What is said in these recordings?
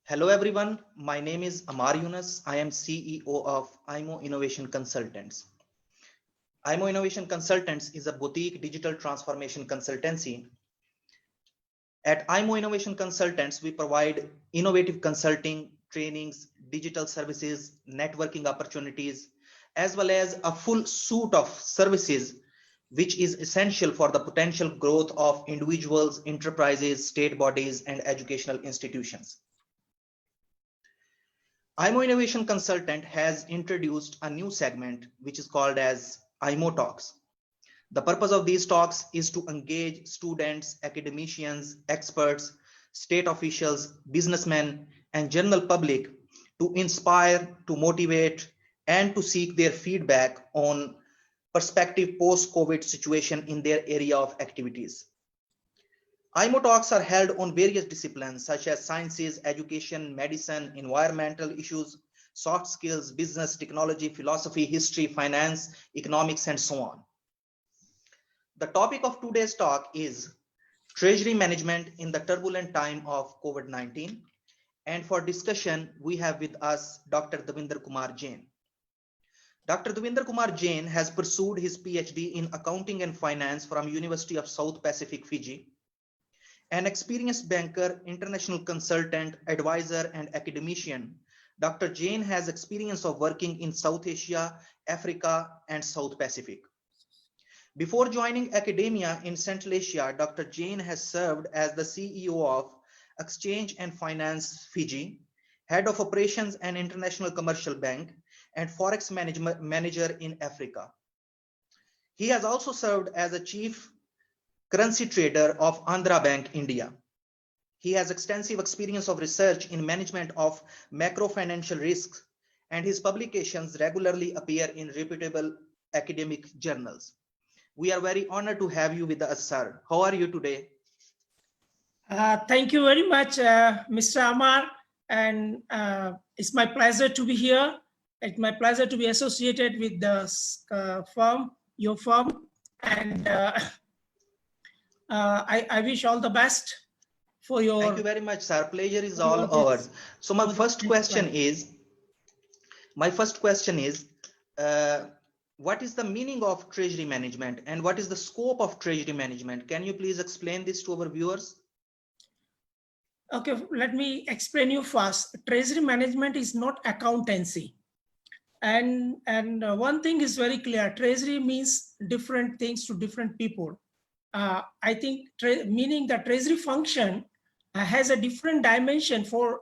Hello everyone, my name is Amar Yunus. I am CEO of IMO Innovation Consultants. IMO Innovation Consultants is a boutique digital transformation consultancy. At IMO Innovation Consultants, we provide innovative consulting, trainings, digital services, networking opportunities, as well as a full suite of services which is essential for the potential growth of individuals, enterprises, state bodies, and educational institutions. IMO Innovation Consultant has introduced a new segment which is called as IMO Talks. The purpose of these talks is to engage students, academicians, experts, state officials, businessmen, and general public to inspire, to motivate, and to seek their feedback on prospective post-COVID situation in their area of activities. IMO talks are held on various disciplines such as sciences, education, medicine, environmental issues, soft skills, business, technology, philosophy, history, finance, economics, and so on. The topic of today's talk is treasury management in the turbulent time of COVID-19. And for discussion, we have with us Dr. Davinder Kumar Jain. Dr. Davinder Kumar Jain has pursued his PhD in accounting and finance from University of South Pacific, Fiji. An experienced banker, international consultant, advisor, and academician, Dr. Jain has experience of working in South Asia, Africa, and South Pacific. Before joining academia in Central Asia, Dr. Jain has served as the CEO of Exchange and Finance Fiji, Head of Operations and International Commercial Bank, and Forex Manager in Africa. He has also served as a Chief Currency Trader of Andhra Bank, India. He has extensive experience of research in management of macro financial risks, and his publications regularly appear in reputable academic journals. We are very honored to have you with us, sir. How are you today? Thank you very much, Mr. Amar. And it's my pleasure to be here. It's my pleasure to be associated with the firm, your firm. And I wish all the best for your... Thank you very much, sir. Pleasure is all ours. So my first question is, what is the meaning of treasury management and what is the scope of treasury management? Can you please explain this to our viewers? Okay, let me explain you first. Treasury management is not accountancy. And one thing is very clear, treasury means different things to different people. I think meaning the treasury function has a different dimension for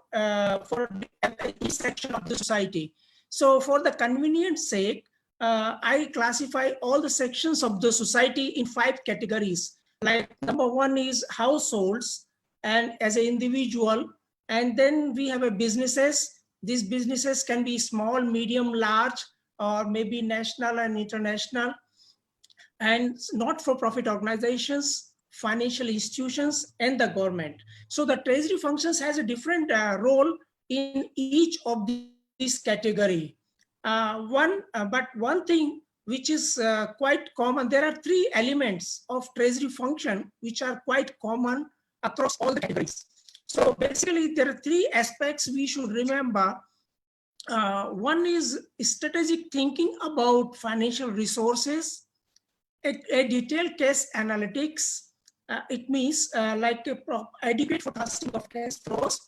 each section of the society. So for the convenience sake, I classify all the sections of the society in 5 categories. Like number 1 is households and as an individual, and then we have a businesses. These businesses can be small, medium, large, or maybe national and international, and not-for-profit organizations, financial institutions, and the government. So the treasury functions has a different role in each of these category. But one thing which is quite common, there are 3 elements of treasury function which are quite common across all the categories. So basically there are 3 aspects we should remember. One is strategic thinking about financial resources, a detailed case analytics. It means like adequate forecasting of cash flows.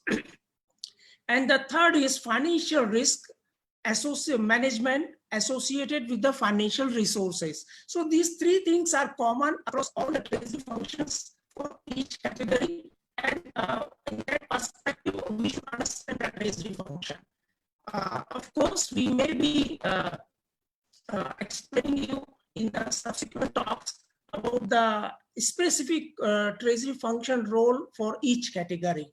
And the third is financial risk management associated with the financial resources. So these 3 things are common across all the treasury functions for each category. And in that perspective, we should understand the treasury function. Of course, we may be explaining you in the subsequent talks about the specific treasury function role for each category.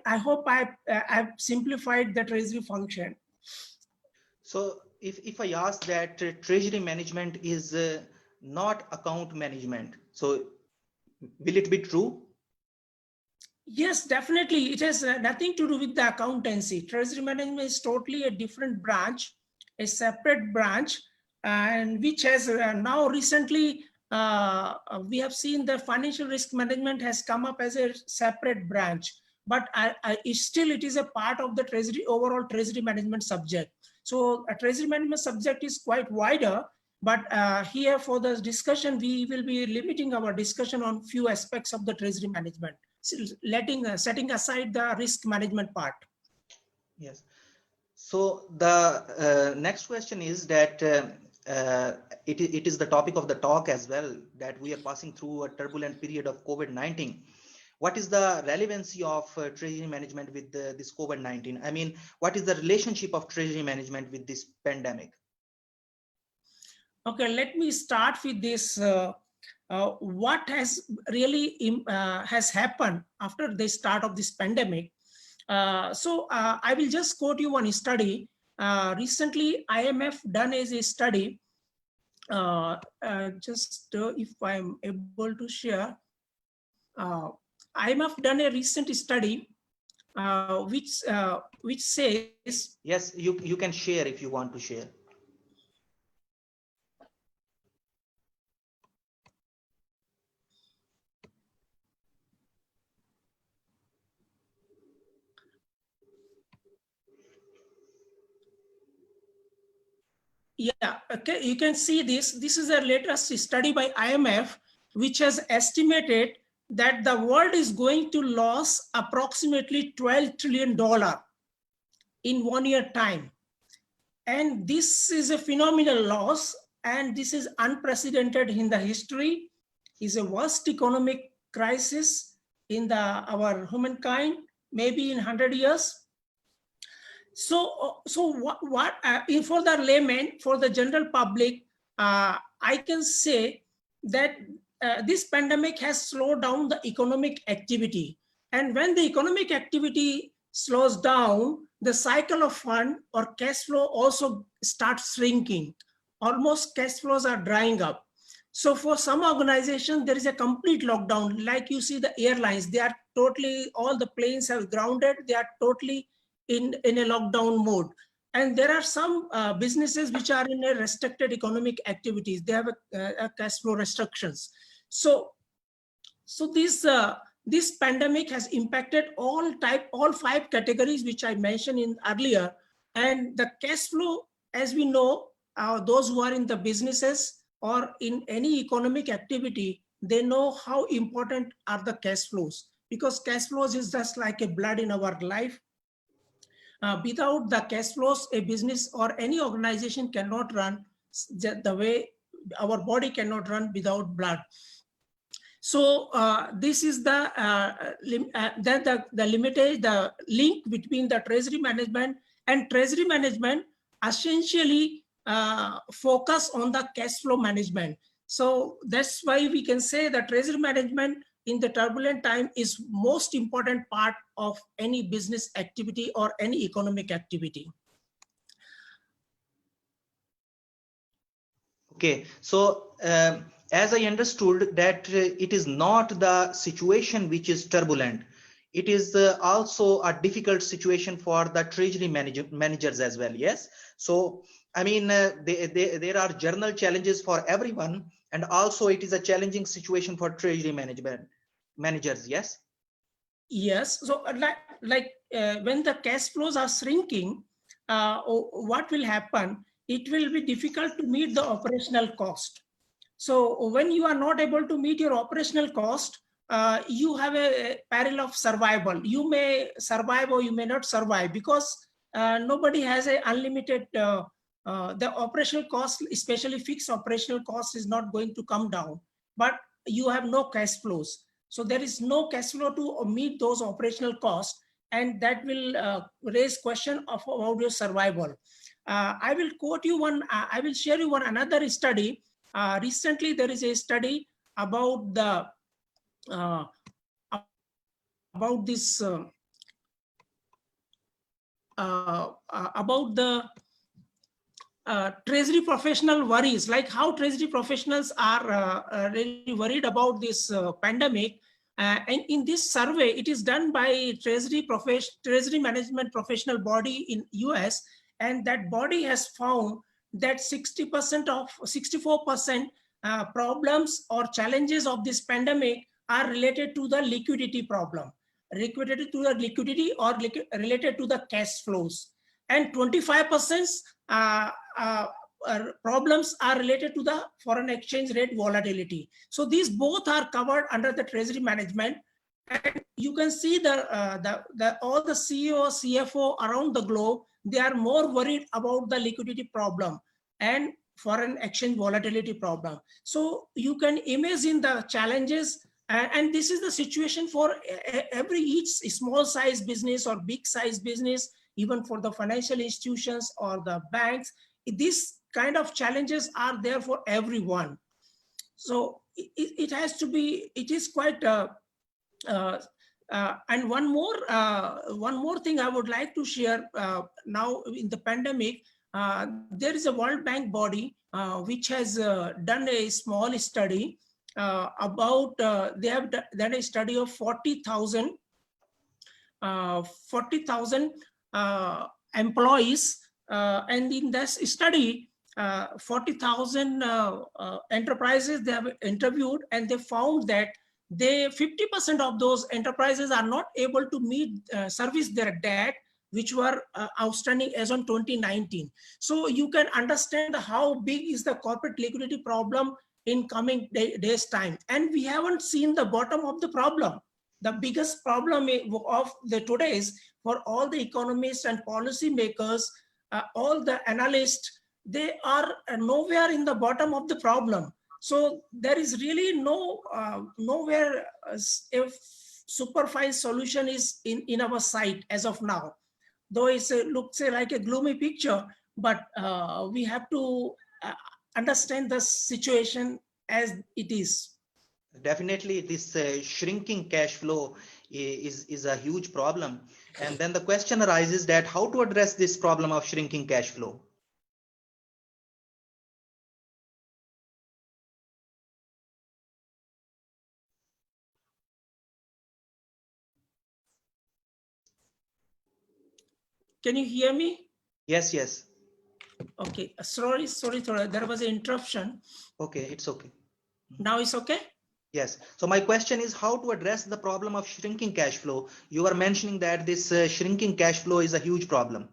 I hope I've simplified the treasury function. So if I ask that treasury management is not account management, so will it be true? Yes, definitely. It has nothing to do with the accountancy. Treasury management is totally a different branch, a separate branch, and which has now recently, we have seen the financial risk management has come up as a separate branch. but it is a part of the treasury overall treasury management subject. So a treasury management subject is quite wider, but here for the discussion, we will be limiting our discussion on few aspects of the treasury management, setting aside the risk management part. Yes. So the next question is that it is the topic of the talk as well, that we are passing through a turbulent period of COVID-19. What is the relevancy of treasury management with this COVID-19? I mean, what is the relationship of treasury management with this pandemic? Okay, let me start with this. What has really has happened after the start of this pandemic? I will just quote you one study. Recently, IMF done as a study. If I'm able to share, IMF done a recent study which says, yes, you can share if you want to share. Yeah, okay, you can see this. This is a latest study by IMF, which has estimated that the world is going to lose approximately $12 trillion in 1 year time. And this is a phenomenal loss, and this is unprecedented in the history. Is a worst economic crisis in our humankind, maybe in 100 years. So what for the layman, for the general public, I can say that this pandemic has slowed down the economic activity. And when the economic activity slows down, the cycle of fund or cash flow also starts shrinking. Almost cash flows are drying up. So for some organizations, there is a complete lockdown. Like you see the airlines, they are totally, all the planes have grounded. They are totally in a lockdown mode. And there are some businesses which are in a restricted economic activities. They have a cash flow restrictions. So this pandemic has impacted all 5 categories which I mentioned in earlier. And the cash flow, as we know, those who are in the businesses or in any economic activity, they know how important are the cash flows, because cash flows is just like a blood in our life. Without the cash flows, a business or any organization cannot run the way our body cannot run without blood. So this is the link between the treasury management, and treasury management essentially focus on the cash flow management. So that's why we can say that treasury management in the turbulent time is most important part of any business activity or any economic activity. Okay, so as I understood that it is not the situation which is turbulent, it is also a difficult situation for the treasury managers as well. Yes, so I mean there are general challenges for everyone, and also it is a challenging situation for treasury managers. Yes. Yes, so when the cash flows are shrinking, what will happen? It will be difficult to meet the operational cost. So when you are not able to meet your operational cost, you have a peril of survival. You may survive or you may not survive, because nobody has a unlimited, the operational cost, especially fixed operational cost, is not going to come down, but you have no cash flows. So there is no cash flow to meet those operational costs, and that will raise question about your survival. I will quote you one, I will share you one another study. Recently, there is a study about the about this about the treasury professional worries, like how treasury professionals are really worried about this pandemic. And in this survey, it is done by treasury management professional body in US, and that body has found that 64% problems or challenges of this pandemic are related to the liquidity problem. related to the liquidity or related to the cash flows, and 25% problems are related to the foreign exchange rate volatility. So these both are covered under the treasury management. And you can see all the CEO, CFO around the globe, they are more worried about the liquidity problem and foreign exchange volatility problem. So you can imagine the challenges, and this is the situation for each small size business or big size business, even for the financial institutions or the banks. This kind of challenges are there for everyone. So it has to be, it is quite and one more thing I would like to share. Now in the pandemic, there is a World Bank body which has done a small study about, they have done a study of 40,000 employees, and in this study 40,000 enterprises they have interviewed, and they found that 50% of those enterprises are not able to service their debt which were outstanding as on 2019. So you can understand how big is the corporate liquidity problem in coming days time, and we haven't seen the bottom of the problem. The biggest problem of the today's, for all the economists and policy makers, all the analysts, they are nowhere in the bottom of the problem. So there is really nowhere a super fine solution is in our sight as of now. Though it looks like a gloomy picture, but we have to understand the situation as it is. Definitely, this shrinking cash flow is a huge problem. And then the question arises that how to address this problem of shrinking cash flow? Can you hear me? Yes, yes. Okay, sorry, there was an interruption. Okay, it's okay. Now it's okay? Yes. So my question is how to address the problem of shrinking cash flow. You were mentioning that this shrinking cash flow is a huge problem.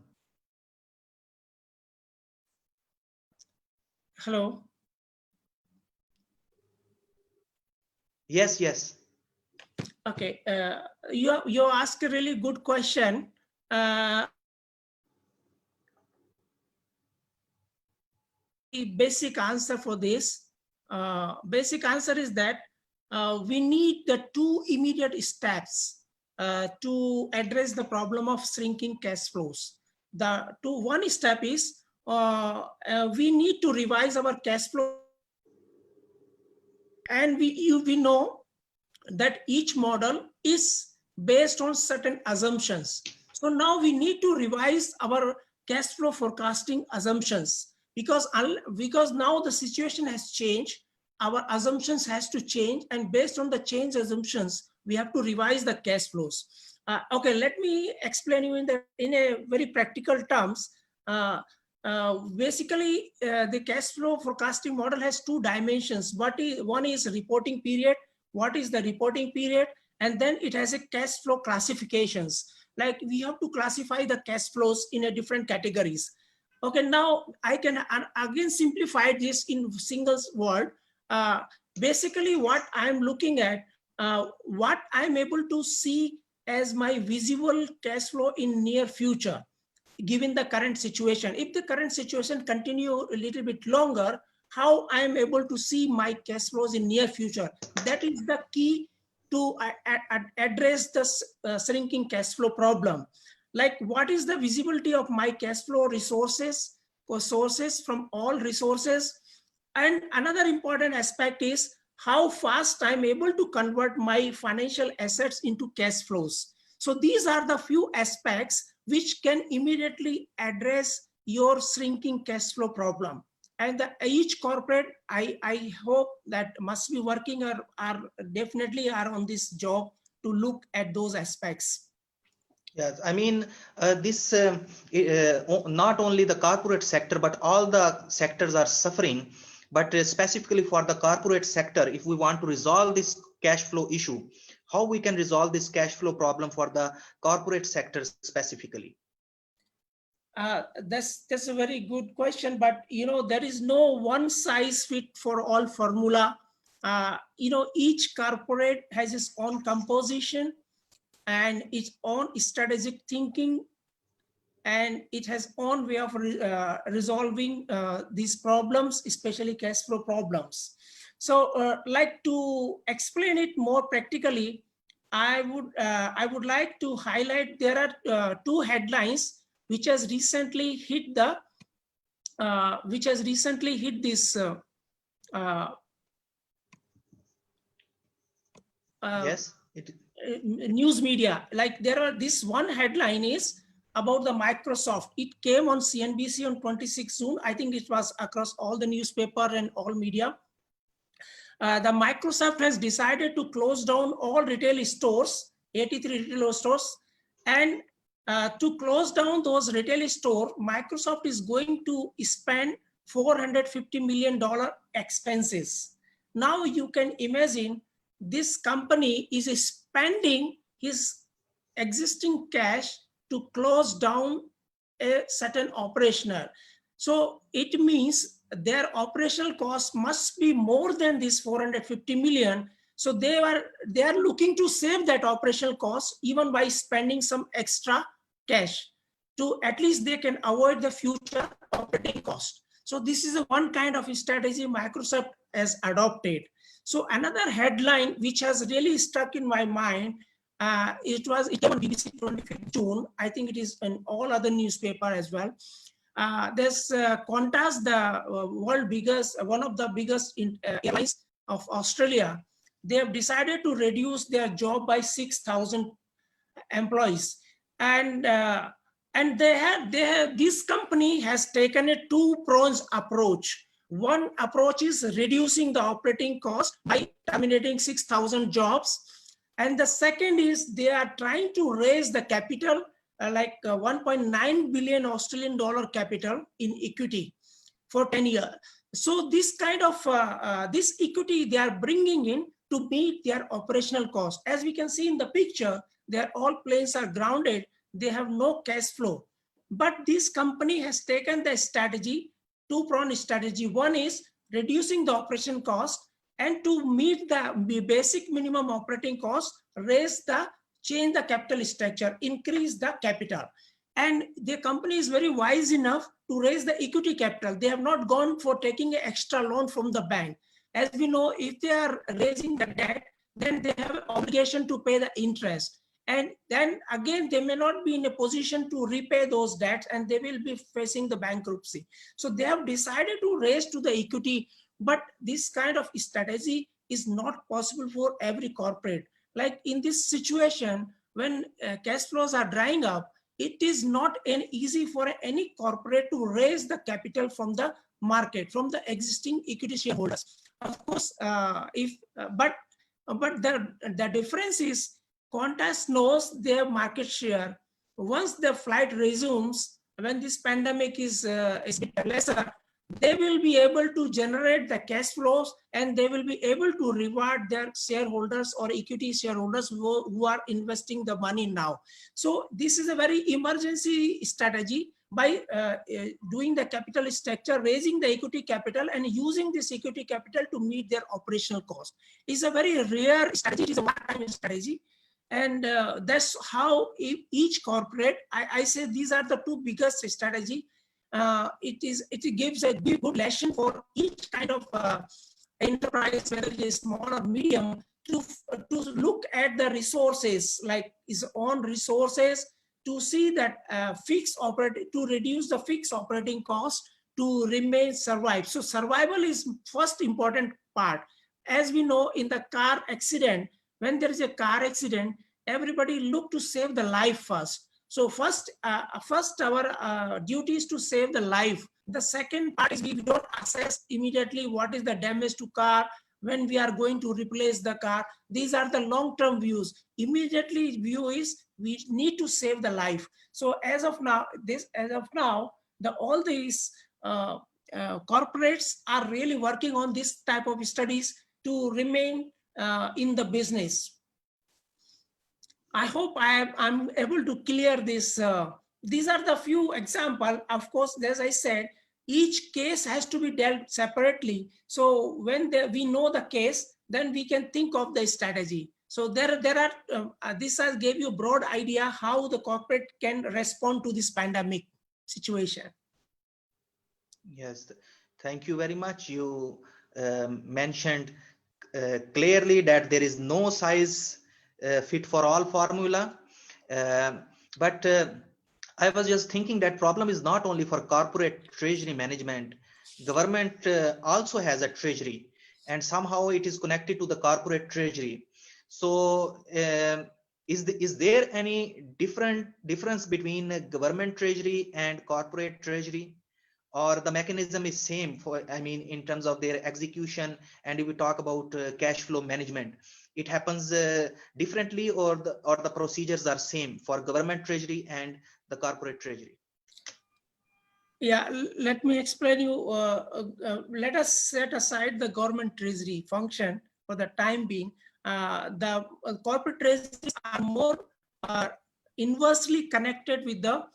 Hello? Yes, yes. Okay, you asked a really good question. The basic answer for this, basic answer is that we need the two immediate steps to address the problem of shrinking cash flows. One step is we need to revise our cash flow, and we know that each model is based on certain assumptions. So now we need to revise our cash flow forecasting assumptions, because now the situation has changed. Our assumptions has to change, and based on the changed assumptions, we have to revise the cash flows. Okay, let me explain you in a very practical terms. Basically, the cash flow forecasting model has two dimensions. One is reporting period. What is the reporting period? And then it has a cash flow classifications. Like we have to classify the cash flows in a different categories. Okay, now I can again simplify this in single word. Basically, what I'm looking at, what I'm able to see as my visible cash flow in near future, given the current situation. If the current situation continue a little bit longer, how I am able to see my cash flows in near future. That is the key to address the shrinking cash flow problem. Like what is the visibility of my cash flow resources or sources from all resources? And another important aspect is how fast I'm able to convert my financial assets into cash flows. So these are the few aspects which can immediately address your shrinking cash flow problem. And each corporate, I hope that must be working or are definitely are on this job to look at those aspects. Yes, I mean, not only the corporate sector, but all the sectors are suffering. But specifically for the corporate sector, if we want to resolve this cash flow issue, how we can resolve this cash flow problem for the corporate sector specifically? That's a very good question, but there is no one size fit for all formula. Each corporate has its own composition and its own strategic thinking, and it has own way of resolving these problems, especially cash flow problems. So like to explain it more practically, I would like to highlight there are two headlines which has recently hit this Yes. news media. Like this one headline is about the Microsoft. It came on CNBC on 26 June. I think it was across all the newspaper and all media. The Microsoft has decided to close down all retail stores, 83 retail stores, and to close down those retail stores, Microsoft is going to spend $450 million expenses. Now you can imagine this company is spending his existing cash to close down a certain operational. So it means their operational cost must be more than this 450 million. So they are looking to save that operational cost even by spending some extra cash to at least they can avoid the future operating cost. So this is one kind of strategy Microsoft has adopted. So another headline which has really stuck in my mind, it came on BBC 25th June. I think it is in all other newspaper as well. There's Qantas, the one of the biggest airlines of Australia. They have decided to reduce their job by 6,000 employees, and this company has taken a two-pronged approach. One approach is reducing the operating cost by terminating 6,000 jobs, and the second is they are trying to raise the capital, 1.9 billion Australian dollar capital in equity for 10 years. So this kind of this equity they are bringing in to meet their operational cost. As we can see in the picture, their all planes are grounded. They have no cash flow. But this company has taken the strategy, two-pronged strategy. One is reducing the operation cost, and to meet the basic minimum operating cost, change the capital structure, increase the capital. And the company is very wise enough to raise the equity capital. They have not gone for taking an extra loan from the bank. As we know, if they are raising the debt, then they have an obligation to pay the interest. And then again, they may not be in a position to repay those debts and they will be facing the bankruptcy. So they have decided to raise to the equity, but this kind of strategy is not possible for every corporate. Like in this situation, when cash flows are drying up, it is not easy for any corporate to raise the capital from the market, from the existing equity shareholders. Of course, but the difference is Qantas knows their market share. Once the flight resumes, when this pandemic is lesser, they will be able to generate the cash flows and they will be able to reward their shareholders or equity shareholders who are investing the money now. So this is a very emergency strategy by doing the capital structure, raising the equity capital and using this equity capital to meet their operational cost. It's a very rare strategy. It is a one-time strategy. And that's how each corporate, I say these are the two biggest strategy. It gives a good lesson for each kind of enterprise, whether it is small or medium, to look at the resources, like his own resources, to see that to reduce the fixed operating cost to remain survive. So survival is first important part. As we know, in the car accident, when there is a car accident, everybody look to save the life first. So first our duty is to save the life. The second part is we don't assess immediately what is the damage to car, when we are going to replace the car. These are the long-term views. Immediately view is we need to save the life. So as of now, all these corporates are really working on this type of studies to remain in the business. I hope I'm able to clear this. These are the few examples. Of course, as I said, each case has to be dealt separately. So when we know the case, then we can think of the strategy. So there are, this has gave you a broad idea how the corporate can respond to this pandemic situation. Yes, thank you very much. You mentioned clearly that there is no size fit for all formula. But I was just thinking that problem is not only for corporate treasury management. Government also has a treasury, and somehow it is connected to the corporate treasury. So is there any difference between government treasury and corporate treasury? Or the mechanism is same for, I mean, in terms of their execution? And if we talk about cash flow management, it happens differently, or the procedures are same for government treasury and the corporate treasury? Yeah, let me explain you. Let us set aside the government treasury function for the time being. The corporate treasuries are more inversely connected with the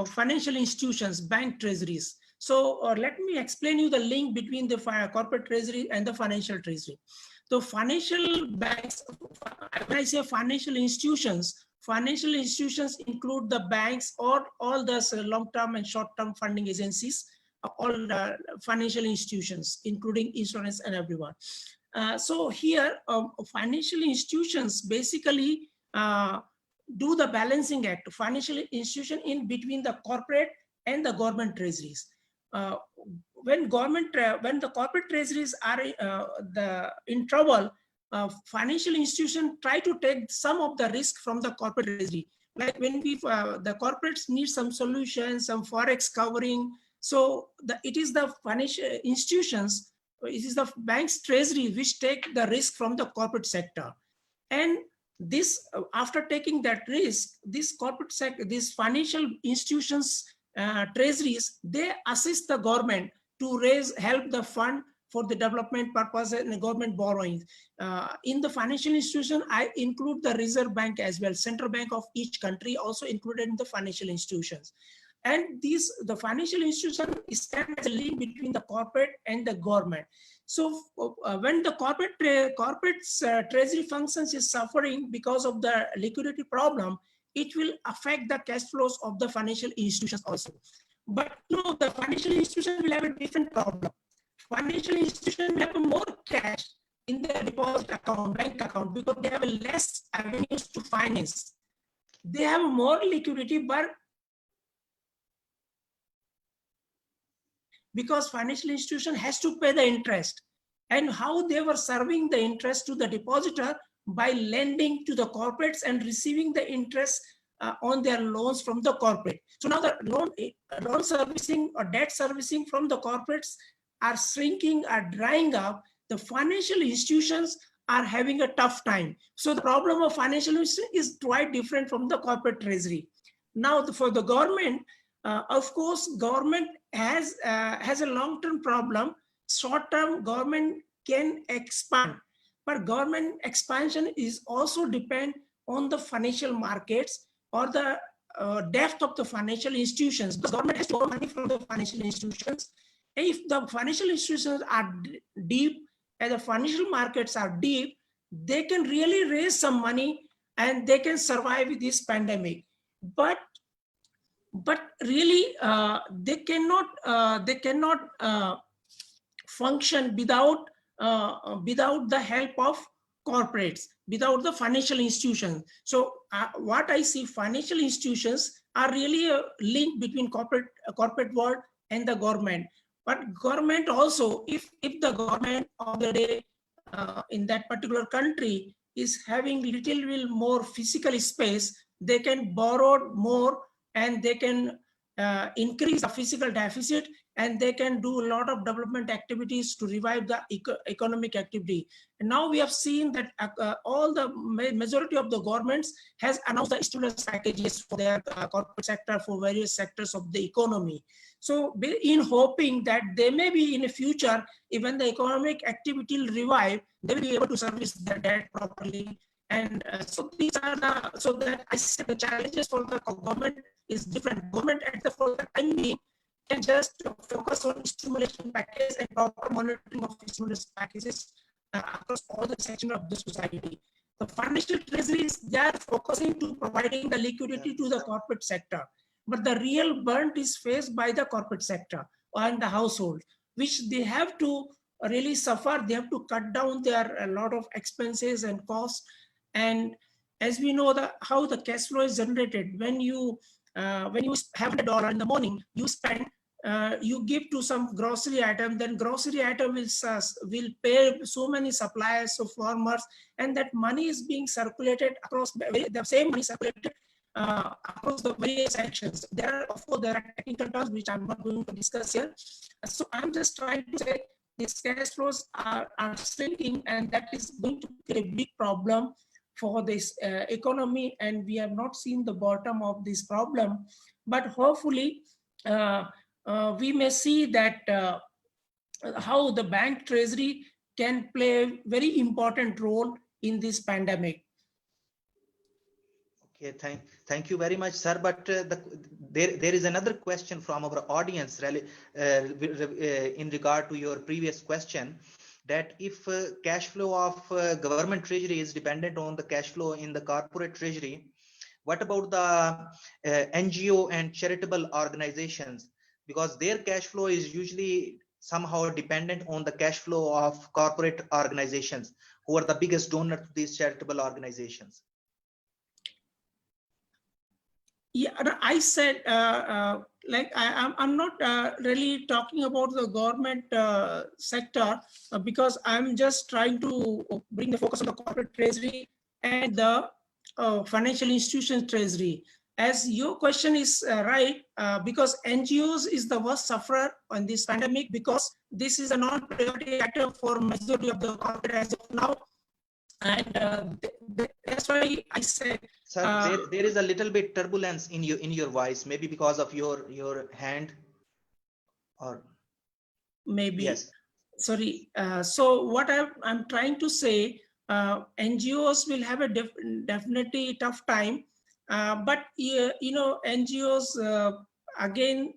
financial institutions, bank treasuries. So let me explain you the link between the corporate treasury and the financial treasury. So financial banks, when I say financial institutions include the banks or all the long-term and short-term funding agencies, all the financial institutions, including insurance and everyone. So here, financial institutions basically do the balancing act, financial institution in between the corporate and the government treasuries. When the corporate treasuries are in trouble, financial institutions try to take some of the risk from the corporate treasury. Like when the corporates need some solutions, some forex covering. So it is the financial institutions, it is the bank's treasury which take the risk from the corporate sector. And this, after taking that risk, this corporate sector, these financial institutions, treasuries, they assist the government to help the fund for the development purpose and the government borrowing. In the financial institution, I include the Reserve Bank as well. Central Bank of each country also included in the financial institutions. And the financial institution stand as a link between the corporate and the government. So when the corporate's treasury functions is suffering because of the liquidity problem, it will affect the cash flows of the financial institutions also. But no, the financial institution will have a different problem. Financial institution will have more cash in their deposit account, bank account, because they have less avenues to finance. They have more liquidity, but because financial institution has to pay the interest, and how they were serving the interest to the depositor by lending to the corporates and receiving the interest on their loans from the corporate. So now the loan servicing or debt servicing from the corporates are shrinking, are drying up. The financial institutions are having a tough time. So the problem of financial institution is quite different from the corporate treasury. Now for the government, of course, government has a long-term problem. Short-term, government can expand, but government expansion is also depend on the financial markets or the depth of the financial institutions. The government has to borrow money from the financial institutions. If the financial institutions are deep and the financial markets are deep, they can really raise some money and they can survive this pandemic. But really they cannot function without the help of corporates, without the financial institutions. So what I see, financial institutions are really a link between corporate world and the government. But government also, if the government of the day in that particular country is having little bit more physical space, they can borrow more and they can increase the physical deficit, and they can do a lot of development activities to revive the economic activity. And now we have seen that all the majority of the governments has announced the stimulus packages for their corporate sector, for various sectors of the economy. So in hoping that they may be in the future, even the economic activity will revive, they will be able to service their debt properly And so these are so that I said the challenges for the government is different. Government at the for the time being can just focus on stimulation package and proper monitoring of stimulus packages across all the sections of the society. The financial treasuries, they are focusing to providing the liquidity to the corporate sector, but the real burn is faced by the corporate sector and the household, which they have to really suffer. They have to cut down their a lot of expenses and costs. And as we know how the cash flow is generated, when you have $100 in the morning, you spend, you give to some grocery item, then grocery item will pay so many suppliers, so farmers, and that money is being circulated across the same money circulated across the various sections. There are, of course, there are technical terms which I'm not going to discuss here. So I'm just trying to say these cash flows are shrinking, and that is going to be a big problem for this economy, and we have not seen the bottom of this problem. But hopefully we may see that how the bank treasury can play a very important role in this pandemic. Okay, thank you very much, sir. But there is another question from our audience really, in regard to your previous question, that if cash flow of government treasury is dependent on the cash flow in the corporate treasury, what about the NGO and charitable organizations? Because their cash flow is usually somehow dependent on the cash flow of corporate organizations, who are the biggest donor to these charitable organizations. Yeah, I said, like I'm not really talking about the government sector because I'm just trying to bring the focus on the corporate treasury and the financial institution treasury. As your question is right, because NGOs is the worst sufferer on this pandemic, because this is a non-priority item for majority of the corporate as of now. And that's why I said, sir, there is a little bit turbulence in your voice, maybe because of your hand, or maybe. Yes. Sorry. So what I'm trying to say, NGOs will have a definitely tough time, but you know, NGOs again,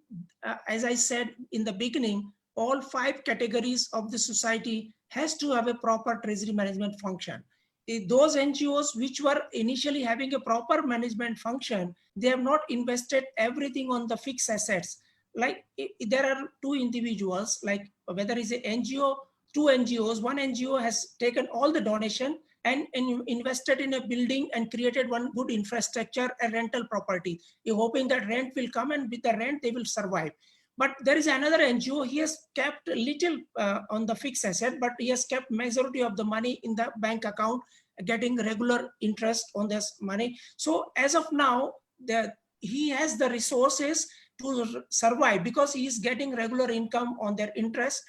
as I said in the beginning, all 5 categories of the society has to have a proper treasury management function. Those NGOs which were initially having a proper management function, they have not invested everything on the fixed assets. Like there are 2 individuals, like whether it's an NGO, 2 NGOs, one NGO has taken all the donation and invested in a building and created one good infrastructure and rental property. You're hoping that rent will come, and with the rent they will survive. But there is another NGO, he has kept a little on the fixed asset, but he has kept majority of the money in the bank account, getting regular interest on this money. So as of now, he has the resources to survive because he is getting regular income on their interest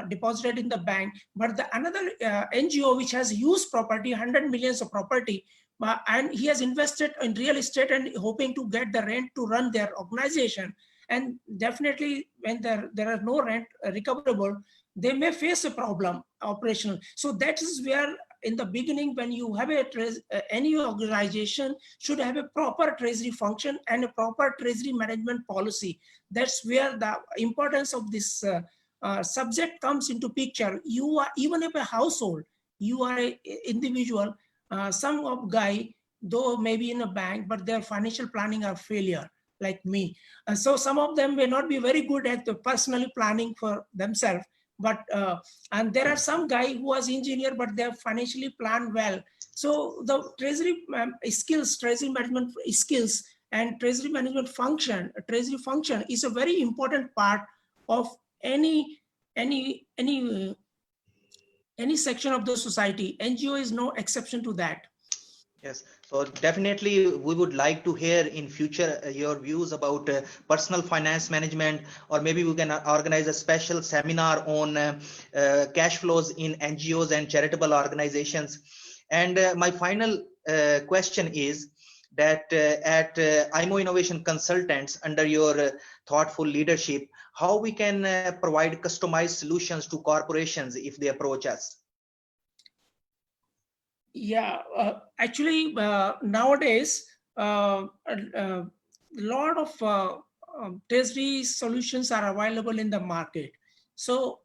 deposited in the bank. But the another NGO which has huge property, 100 millions of property, and he has invested in real estate and hoping to get the rent to run their organization. And definitely when there are no rent recoverable, they may face a problem operational. So that is where in the beginning, when you have any organization should have a proper treasury function and a proper treasury management policy. That's where the importance of this subject comes into picture. You are, even if a household, you are an individual, some of guy, though maybe in a bank, but their financial planning are failure, like me. So some of them may not be very good at the personally planning for themselves, but and there are some guy who was engineer, but they have financially planned well. So the treasury skills, treasury management skills and treasury management function, treasury function is a very important part of any section of the society. NGO is no exception to that. Yes, so definitely we would like to hear in future your views about personal finance management, or maybe we can organize a special seminar on cash flows in NGOs and charitable organizations. And my final question is that at IMO Innovation Consultants, under your thoughtful leadership, how we can provide customized solutions to corporations if they approach us? Yeah, actually, nowadays, a lot of treasury solutions are available in the market. So,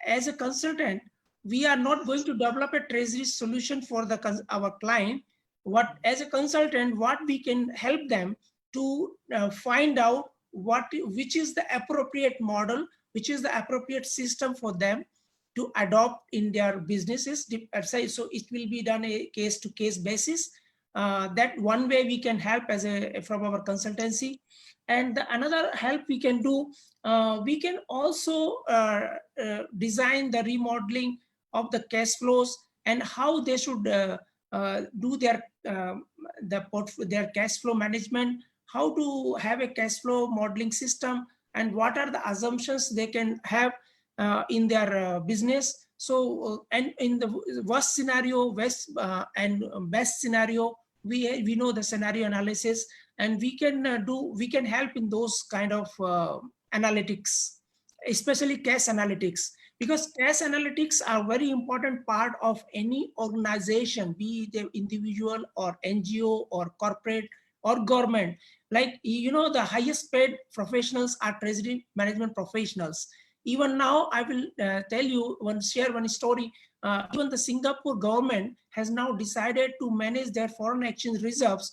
as a consultant, we are not going to develop a treasury solution for the our client. What, as a consultant, what we can help them to find out which is the appropriate model, which is the appropriate system for them to adopt in their businesses. So it will be done a case to case basis. That one way we can help as a from our consultancy. And the another help we can do, we can also design the remodeling of the cash flows and how they should do their cash flow management, how to have a cash flow modeling system, and what are the assumptions they can have in their business. So, and in the worst scenario, and best scenario, we know the scenario analysis, and we can help in those kind of analytics, especially cash analytics, because cash analytics are very important part of any organization, be it individual or NGO or corporate or government. Like, the highest paid professionals are treasury management professionals. Even now, I will tell you share one story. Even the Singapore government has now decided to manage their foreign exchange reserves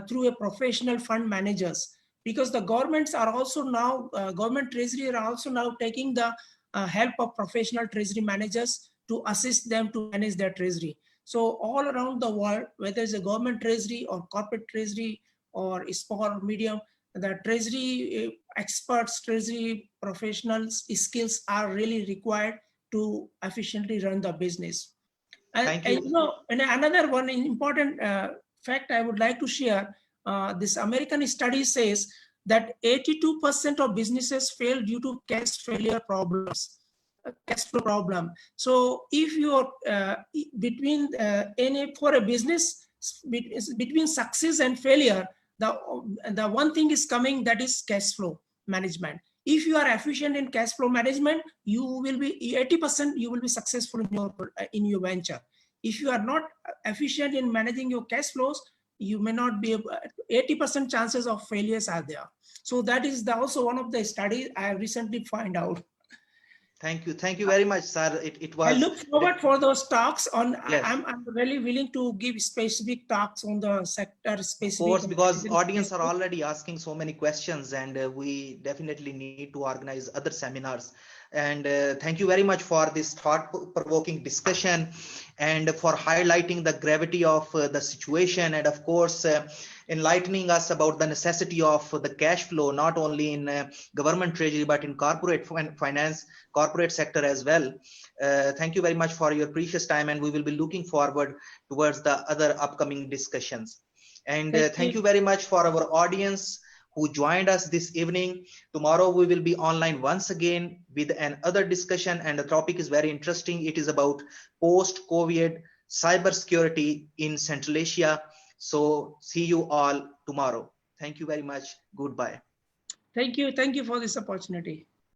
through a professional fund managers, because the governments are also now government treasury are also now taking the help of professional treasury managers to assist them to manage their treasury. So all around the world, whether it's a government treasury or corporate treasury or small or medium, the treasury experts, treasury professionals skills are really required to efficiently run the business. Thank And you. and another one important fact I would like to share, this American study says that 82% of businesses fail due to cash failure problems, cash flow problem. So if you're for a business, between success and failure, the one thing is coming, that is cash flow management. If you are efficient in cash flow management, you will be 80%, you will be successful in your venture. If you are not efficient in managing your cash flows, you may not be 80% chances of failures are there. So that is also one of the studies I recently find out. Thank you. Thank you very much, sir. It I was, look forward for those talks on. yes, I'm really willing to give specific talks on the sector of specific. course, because audience are already asking so many questions, and we definitely need to organize other seminars. And thank you very much for this thought-provoking discussion and for highlighting the gravity of the situation, and of course, enlightening us about the necessity of the cash flow, not only in government treasury, but in corporate finance, corporate sector as well. Thank you very much for your precious time, and we will be looking forward towards the other upcoming discussions. And thank you very much for our audience who joined us this evening. Tomorrow we will be online once again with another discussion, and the topic is very interesting. It is about post-COVID cybersecurity in Central Asia. So see you all tomorrow. Thank you very much. Goodbye. Thank you for this opportunity.